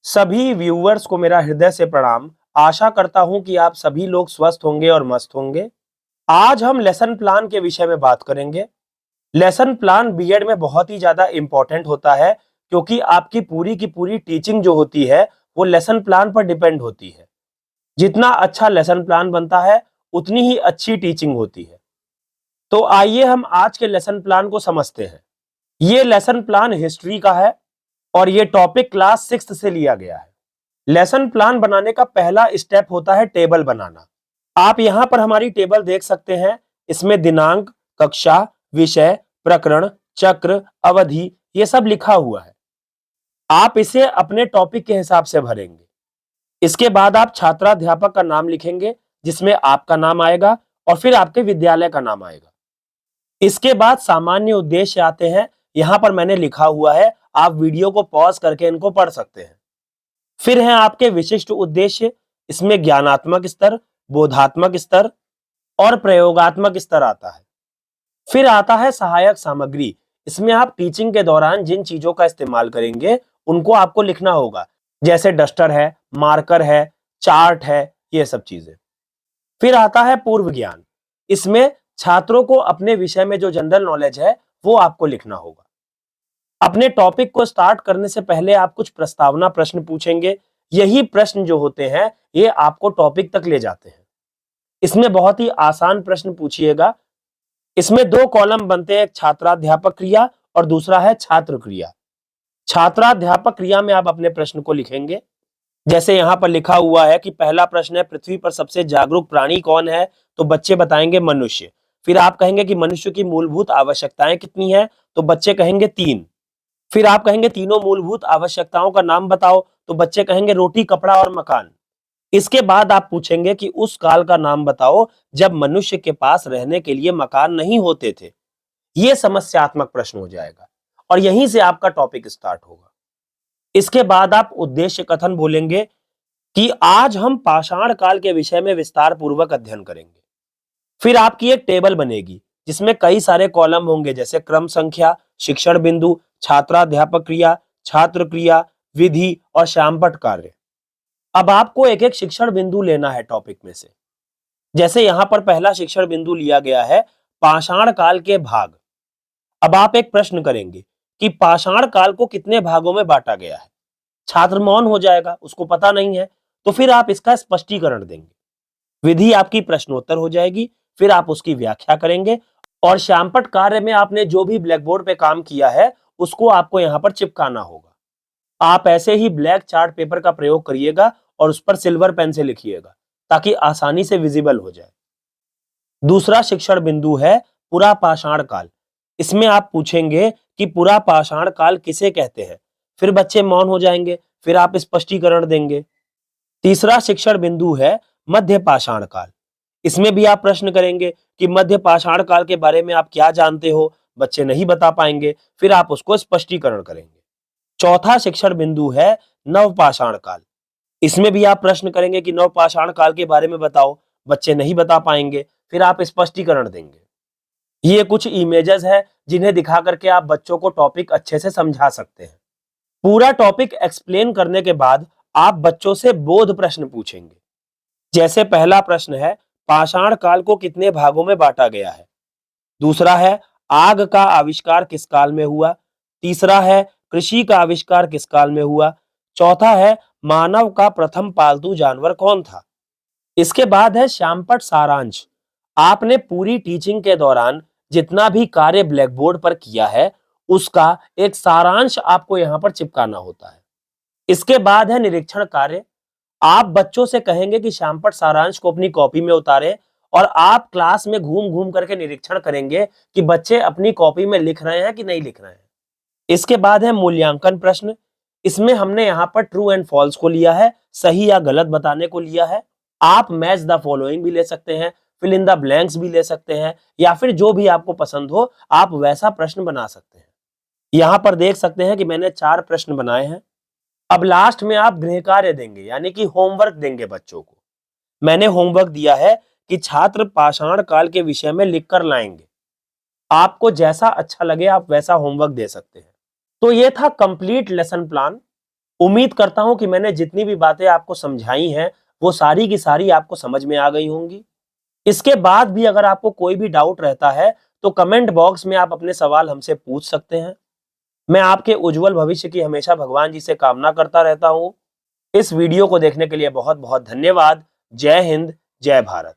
सभी व्यूअर्स को मेरा हृदय से प्रणाम। आशा करता हूं कि आप सभी लोग स्वस्थ होंगे और मस्त होंगे। आज हम लेसन प्लान के विषय में बात करेंगे। लेसन प्लान बीएड में बहुत ही ज्यादा इंपॉर्टेंट होता है, क्योंकि आपकी पूरी की पूरी टीचिंग जो होती है वो लेसन प्लान पर डिपेंड होती है। जितना अच्छा लेसन प्लान बनता है उतनी ही अच्छी टीचिंग होती है। तो आइए हम आज के लेसन प्लान को समझते हैं। ये लेसन प्लान हिस्ट्री का है और ये टॉपिक क्लास 6 से लिया गया है। लेसन प्लान बनाने का पहला स्टेप होता है टेबल बनाना। आप यहां पर हमारी टेबल देख सकते हैं। इसमें दिनांक, कक्षा, विषय, प्रकरण, चक्र, अवधि ये सब लिखा हुआ है। आप इसे अपने टॉपिक के हिसाब से भरेंगे। इसके बाद आप छात्राध्यापक का नाम लिखेंगे, जिसमें आपका नाम आएगा और फिर आपके विद्यालय का नाम आएगा। इसके बाद सामान्य उद्देश्य आते हैं। यहां पर मैंने लिखा हुआ है, आप वीडियो को पॉज करके इनको पढ़ सकते हैं। फिर हैं आपके विशिष्ट उद्देश्य। इसमें ज्ञानात्मक स्तर, बोधात्मक स्तर और प्रयोगात्मक स्तर आता है। फिर आता है सहायक सामग्री। इसमें आप टीचिंग के दौरान जिन चीजों का इस्तेमाल करेंगे उनको आपको लिखना होगा, जैसे डस्टर है, मार्कर है, चार्ट है, ये सब चीजें। फिर आता है पूर्व ज्ञान। इसमें छात्रों को अपने विषय में जो जनरल नॉलेज है वो आपको लिखना होगा। अपने टॉपिक को स्टार्ट करने से पहले आप कुछ प्रस्तावना प्रश्न पूछेंगे। यही प्रश्न जो होते हैं ये आपको टॉपिक तक ले जाते हैं। इसमें बहुत ही आसान प्रश्न पूछिएगा। इसमें दो कॉलम बनते हैं, एक छात्राध्यापक क्रिया और दूसरा है छात्र क्रिया। छात्राध्यापक क्रिया में आप अपने प्रश्न को लिखेंगे। जैसे यहां पर लिखा हुआ है कि पहला प्रश्न है, पृथ्वी पर सबसे जागरूक प्राणी कौन है? तो बच्चे बताएंगे मनुष्य। फिर आप कहेंगे कि मनुष्य की मूलभूत आवश्यकताएं कितनी है? तो बच्चे कहेंगे 3। फिर आप कहेंगे तीनों मूलभूत आवश्यकताओं का नाम बताओ। तो बच्चे कहेंगे रोटी, कपड़ा और मकान। इसके बाद आप पूछेंगे कि उस काल का नाम बताओ जब मनुष्य के पास रहने के लिए मकान नहीं होते थे। यह समस्यात्मक प्रश्न हो जाएगा और यहीं से आपका टॉपिक स्टार्ट होगा। इसके बाद आप उद्देश्य कथन बोलेंगे कि आज हम पाषाण काल के विषय में विस्तार पूर्वक अध्ययन करेंगे। फिर आपकी एक टेबल बनेगी जिसमें कई सारे कॉलम होंगे, जैसे क्रम संख्या, शिक्षण बिंदु, छात्राध्यापक क्रिया, छात्र क्रिया, विधि और श्यामपट्ट कार्य। अब आपको एक एक शिक्षण बिंदु लेना है टॉपिक में से। जैसे यहां पर पहला शिक्षण बिंदु लिया गया है पाषाण काल के भाग। अब आप एक प्रश्न करेंगे कि पाषाण काल को कितने भागों में बांटा गया है। छात्र मौन हो जाएगा, उसको पता नहीं है, तो फिर आप इसका स्पष्टीकरण देंगे। विधि आपकी प्रश्नोत्तर हो जाएगी, फिर आप उसकी व्याख्या करेंगे और श्यामपट्ट कार्य में आपने जो भी ब्लैक बोर्ड पे काम किया है उसको आपको यहां पर चिपकाना होगा। आप ऐसे ही ब्लैक चार्ट पेपर का प्रयोग करिएगा और उस पर सिल्वर पेन से लिखिएगा ताकि आसानी से विजिबल हो जाए। दूसरा शिक्षण बिंदु है पुरा पाषाण काल। इसमें आप पूछेंगे कि पुरा पाषाण काल किसे कहते हैं। फिर बच्चे मौन हो जाएंगे, फिर आप स्पष्टीकरण देंगे। तीसरा शिक्षण बिंदु है मध्य पाषाण काल। इसमें भी आप प्रश्न करेंगे कि मध्य पाषाण काल के बारे में आप क्या जानते हो। बच्चे नहीं बता पाएंगे, फिर आप उसको स्पष्टीकरण करेंगे। चौथा शिक्षण बिंदु है नवपाषाण काल। इसमें भी आप प्रश्न करेंगे कि नवपाषाण काल के बारे में बताओ। बच्चे नहीं बता पाएंगे, फिर आप स्पष्टीकरण देंगे। ये कुछ इमेजेस हैं जिन्हें दिखा करके आप बच्चों को टॉपिक अच्छे से समझा सकते हैं। पूरा टॉपिक एक्सप्लेन करने के बाद आप बच्चों से बोध प्रश्न पूछेंगे। जैसे पहला प्रश्न है, पाषाण काल को कितने भागों में बांटा गया है? दूसरा है, आग का आविष्कार किस काल में हुआ? तीसरा है, कृषि का आविष्कार किस काल में हुआ? चौथा है, मानव का प्रथम पालतू जानवर कौन था? इसके बाद है श्यामपट्ट सारांश। आपने पूरी टीचिंग के दौरान जितना भी कार्य ब्लैक बोर्ड पर किया है उसका एक सारांश आपको यहां पर चिपकाना होता है। इसके बाद है निरीक्षण कार्य। आप बच्चों से कहेंगे कि श्यामपट्ट सारांश को अपनी कॉपी में उतारें और आप क्लास में घूम घूम करके निरीक्षण करेंगे कि बच्चे अपनी कॉपी में लिख रहे हैं कि नहीं लिख रहे हैं। इसके बाद है मूल्यांकन प्रश्न। इसमें हमने यहां पर ट्रू एंड फॉल्स को लिया है, सही या गलत बताने को लिया है। आप मैच द फॉलोइंग भी ले सकते हैं, फिल इन द ब्लैंक्स भी ले सकते हैं, या फिर जो भी आपको पसंद हो आप वैसा प्रश्न बना सकते हैं। यहां पर देख सकते हैं कि मैंने 4 प्रश्न बनाए हैं। अब लास्ट में आप गृह कार्य देंगे, यानी कि होमवर्क देंगे बच्चों को। मैंने होमवर्क दिया है कि छात्र पाषाण काल के विषय में लिखकर लाएंगे। आपको जैसा अच्छा लगे आप वैसा होमवर्क दे सकते हैं। तो ये था कंप्लीट लेसन प्लान। उम्मीद करता हूं कि मैंने जितनी भी बातें आपको समझाई हैं वो सारी की सारी आपको समझ में आ गई होंगी। इसके बाद भी अगर आपको कोई भी डाउट रहता है तो कमेंट बॉक्स में आप अपने सवाल हमसे पूछ सकते हैं। मैं आपके उज्जवल भविष्य की हमेशा भगवान जी से कामना करता रहता हूं। इस वीडियो को देखने के लिए बहुत बहुत धन्यवाद। जय हिंद, जय भारत।